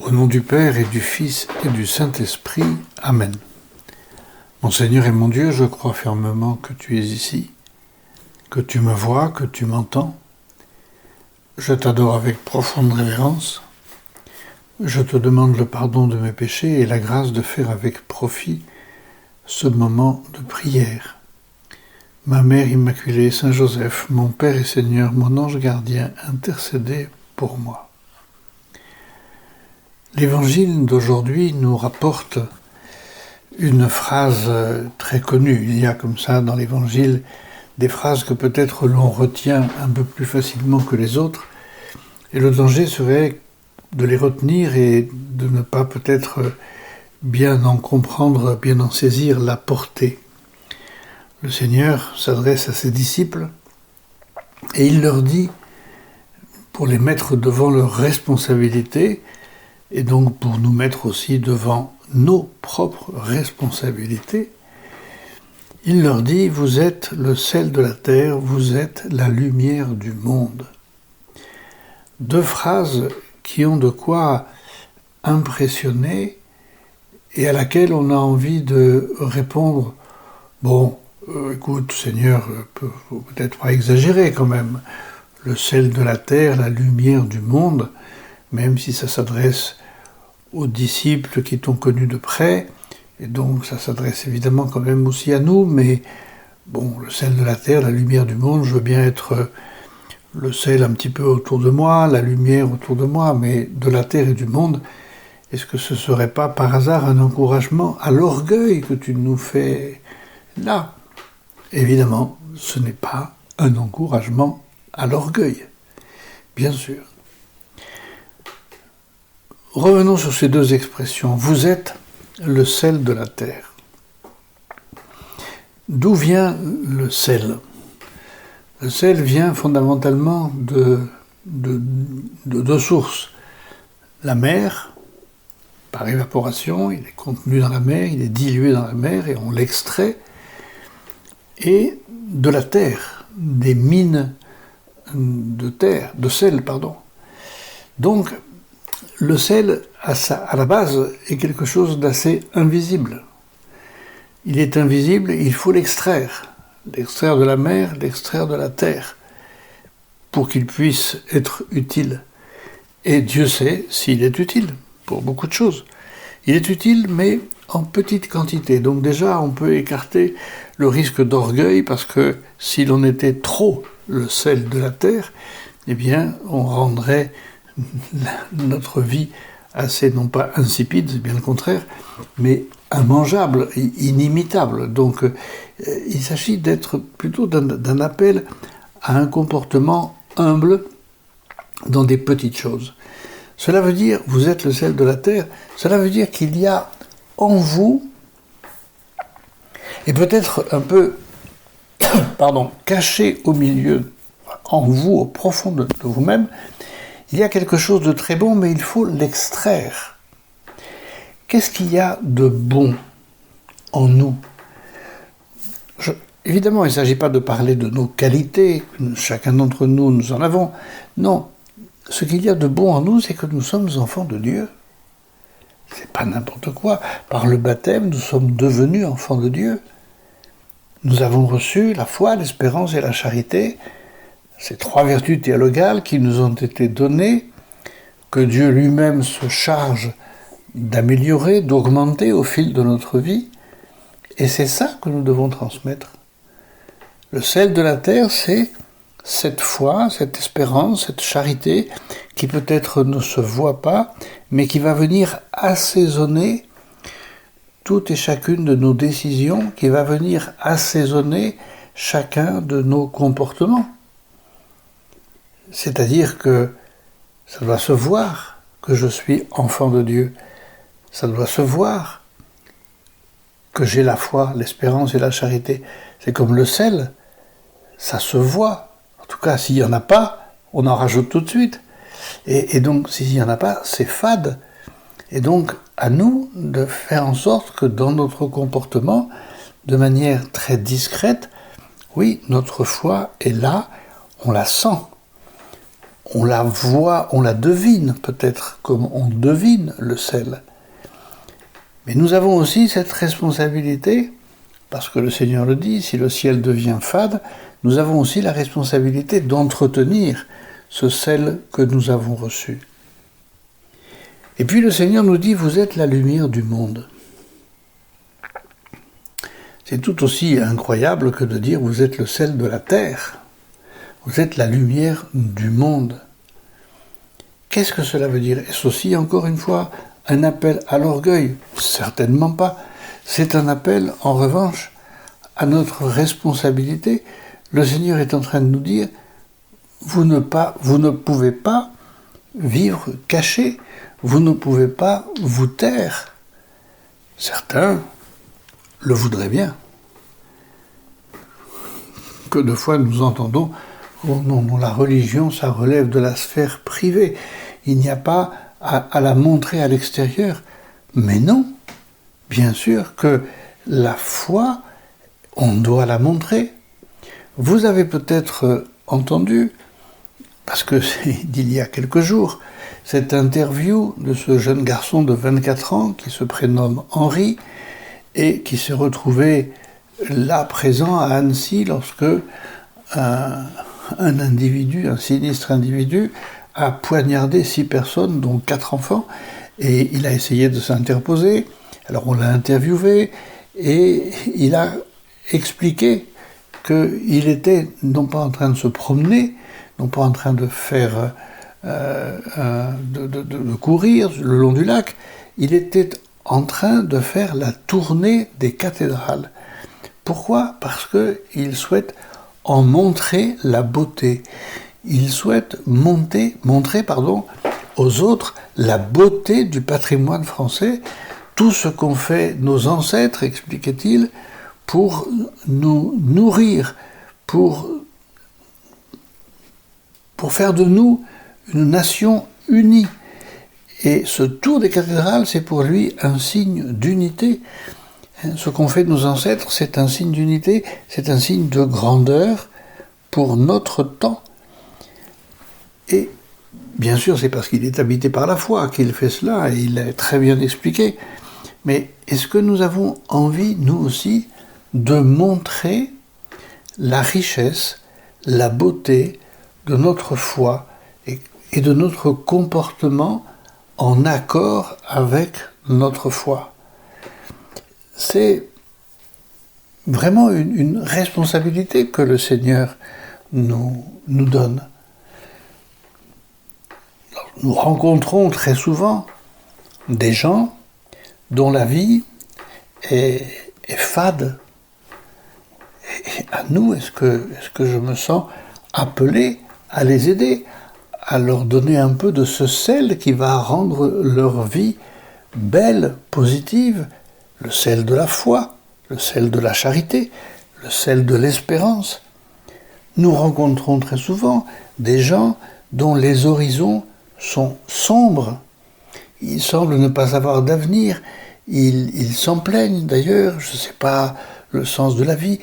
Au nom du Père et du Fils et du Saint-Esprit. Amen. Mon Seigneur et mon Dieu, je crois fermement que tu es ici, que tu me vois, que tu m'entends. Je t'adore avec profonde révérence. Je te demande le pardon de mes péchés et la grâce de faire avec profit ce moment de prière. Ma Mère Immaculée, Saint Joseph, mon Père et Seigneur, mon ange gardien, intercédez pour moi. L'Évangile d'aujourd'hui nous rapporte une phrase très connue. Il y a comme ça dans l'Évangile des phrases que peut-être l'on retient un peu plus facilement que les autres, et le danger serait de les retenir et de ne pas peut-être bien en comprendre, bien en saisir la portée. Le Seigneur s'adresse à ses disciples et il leur dit, pour les mettre devant leurs responsabilités, et donc pour nous mettre aussi devant nos propres responsabilités, il leur dit « Vous êtes le sel de la terre, vous êtes la lumière du monde ». Deux phrases qui ont de quoi impressionner et à laquelle on a envie de répondre « Bon, écoute Seigneur, peut-être pas exagérer quand même, le sel de la terre, la lumière du monde », même si ça s'adresse aux disciples qui t'ont connu de près, et donc ça s'adresse évidemment quand même aussi à nous, mais bon, le sel de la terre, la lumière du monde, je veux bien être le sel un petit peu autour de moi, la lumière autour de moi, mais de la terre et du monde, est-ce que ce ne serait pas par hasard un encouragement à l'orgueil que tu nous fais là ? Évidemment, ce n'est pas un encouragement à l'orgueil, bien sûr. Revenons sur ces deux expressions. Vous êtes le sel de la terre. D'où vient le sel ? Le sel vient fondamentalement de deux sources. La mer, par évaporation, il est contenu dans la mer, il est dilué dans la mer et on l'extrait. Et de la terre, des mines de sel. Donc, le sel, à la base, est quelque chose d'assez invisible. Il est invisible, il faut l'extraire de la mer, l'extraire de la terre, pour qu'il puisse être utile. Et Dieu sait s'il est utile, pour beaucoup de choses. Il est utile, mais en petite quantité. Donc déjà, on peut écarter le risque d'orgueil, parce que si l'on était trop le sel de la terre, eh bien, on rendrait notre vie assez, non pas insipide, c'est bien le contraire, mais immangeable, inimitable. Donc, il s'agit d'être plutôt d'un appel à un comportement humble dans des petites choses. Cela veut dire, vous êtes le sel de la terre, cela veut dire qu'il y a en vous, et peut-être un peu, caché au milieu, en vous, au profond de vous-même, il y a quelque chose de très bon, mais il faut l'extraire. Qu'est-ce qu'il y a de bon en nous ? Évidemment, il ne s'agit pas de parler de nos qualités, chacun d'entre nous, nous en avons. Non, ce qu'il y a de bon en nous, c'est que nous sommes enfants de Dieu. C'est pas n'importe quoi. Par le baptême, nous sommes devenus enfants de Dieu. Nous avons reçu la foi, l'espérance et la charité, ces trois vertus théologales qui nous ont été données, que Dieu lui-même se charge d'améliorer, d'augmenter au fil de notre vie, et c'est ça que nous devons transmettre. Le sel de la terre, c'est cette foi, cette espérance, cette charité, qui peut-être ne se voit pas, mais qui va venir assaisonner toutes et chacune de nos décisions, qui va venir assaisonner chacun de nos comportements. C'est-à-dire que ça doit se voir que je suis enfant de Dieu. Ça doit se voir que j'ai la foi, l'espérance et la charité. C'est comme le sel, ça se voit. En tout cas, s'il n'y en a pas, on en rajoute tout de suite. Et donc, s'il n'y en a pas, c'est fade. Et donc, à nous de faire en sorte que dans notre comportement, de manière très discrète, oui, notre foi est là, on la sent. on la voit, on la devine peut-être comme on devine le sel. Mais nous avons aussi cette responsabilité, parce que le Seigneur le dit, si le ciel devient fade, nous avons aussi la responsabilité d'entretenir ce sel que nous avons reçu. Et puis le Seigneur nous dit, vous êtes la lumière du monde. C'est tout aussi incroyable que de dire, vous êtes le sel de la terre. Vous êtes la lumière du monde. Qu'est-ce que cela veut dire? Est-ce aussi, encore une fois, un appel à l'orgueil? Certainement pas. C'est un appel, en revanche, à notre responsabilité. Le Seigneur est en train de nous dire, vous ne pouvez pas vivre caché, vous ne pouvez pas vous taire. Certains le voudraient bien. Que de fois nous entendons, oh non, la religion, ça relève de la sphère privée. Il n'y a pas à la montrer à l'extérieur. Mais non, bien sûr que la foi, on doit la montrer. Vous avez peut-être entendu, parce que c'est d'il y a quelques jours, cette interview de ce jeune garçon de 24 ans qui se prénomme Henri et qui s'est retrouvé là présent à Annecy lorsque un sinistre individu, a poignardé 6 personnes, dont 4 enfants, et il a essayé de s'interposer. Alors on l'a interviewé et il a expliqué qu'il était non pas en train de se promener, non pas en train de faire de courir le long du lac, il était en train de faire la tournée des cathédrales. Pourquoi? Parce qu'il souhaite en montrer la beauté. Il souhaite montrer aux autres la beauté du patrimoine français, tout ce qu'ont fait nos ancêtres, expliquait-il, pour nous nourrir, pour faire de nous une nation unie. Et ce tour des cathédrales, c'est pour lui un signe d'unité. Ce qu'ont fait nos ancêtres, c'est un signe d'unité, c'est un signe de grandeur pour notre temps. Et bien sûr, c'est parce qu'il est habité par la foi qu'il fait cela, et il l'a très bien expliqué. Mais est-ce que nous avons envie, nous aussi, de montrer la richesse, la beauté de notre foi et de notre comportement en accord avec notre foi? C'est vraiment une responsabilité que le Seigneur nous donne. Nous rencontrons très souvent des gens dont la vie est fade. Et à nous, est-ce que je me sens appelé à les aider, à leur donner un peu de ce sel qui va rendre leur vie belle, positive, le sel de la foi, le sel de la charité, le sel de l'espérance. Nous rencontrons très souvent des gens dont les horizons sont sombres. Ils semblent ne pas avoir d'avenir. Ils s'en plaignent d'ailleurs, je ne sais pas le sens de la vie.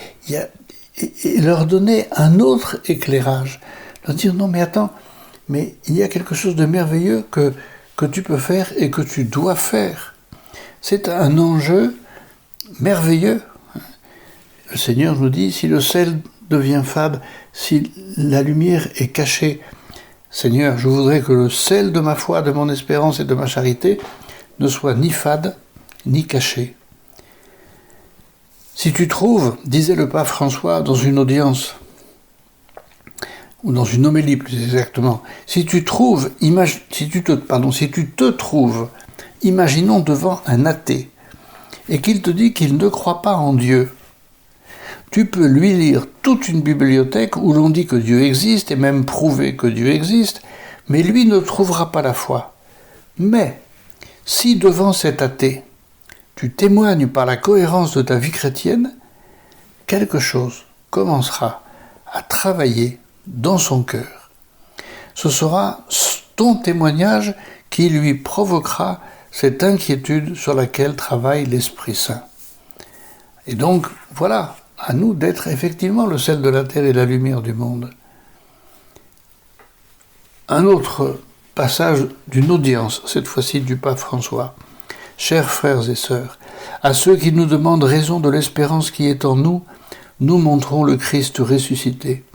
Et leur donner un autre éclairage. Leur dire non mais attends, mais il y a quelque chose de merveilleux que tu peux faire et que tu dois faire. C'est un enjeu merveilleux. Le Seigneur nous dit, si le sel devient fade, si la lumière est cachée, Seigneur, je voudrais que le sel de ma foi, de mon espérance et de ma charité ne soit ni fade, ni caché. Si tu trouves, disait le pape François dans une audience, ou dans une homélie plus exactement, si tu te trouves, imaginons devant un athée, et qu'il te dit qu'il ne croit pas en Dieu, tu peux lui lire toute une bibliothèque où l'on dit que Dieu existe, et même prouver que Dieu existe, mais lui ne trouvera pas la foi. Mais, si devant cet athée, tu témoignes par la cohérence de ta vie chrétienne, quelque chose commencera à travailler dans son cœur. Ce sera ton témoignage qui lui provoquera cette inquiétude sur laquelle travaille l'Esprit Saint. Et donc, voilà, à nous d'être effectivement le sel de la terre et la lumière du monde. Un autre passage d'une audience, cette fois-ci du pape François. Chers frères et sœurs, à ceux qui nous demandent raison de l'espérance qui est en nous, nous montrons le Christ ressuscité.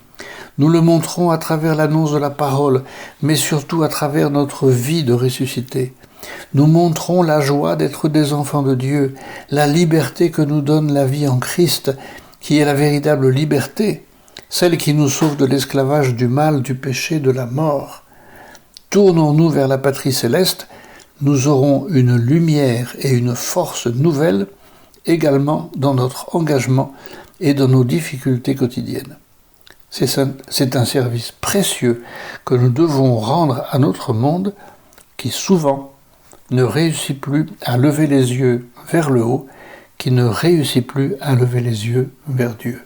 Nous le montrons à travers l'annonce de la parole, mais surtout à travers notre vie de ressuscité. Nous montrons la joie d'être des enfants de Dieu, la liberté que nous donne la vie en Christ, qui est la véritable liberté, celle qui nous sauve de l'esclavage du mal, du péché, de la mort. Tournons-nous vers la patrie céleste, nous aurons une lumière et une force nouvelles également dans notre engagement et dans nos difficultés quotidiennes. C'est un service précieux que nous devons rendre à notre monde qui souvent ne réussit plus à lever les yeux vers le haut, qui ne réussit plus à lever les yeux vers Dieu.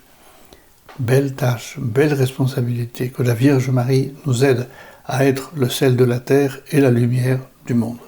Belle tâche, belle responsabilité, que la Vierge Marie nous aide à être le sel de la terre et la lumière du monde.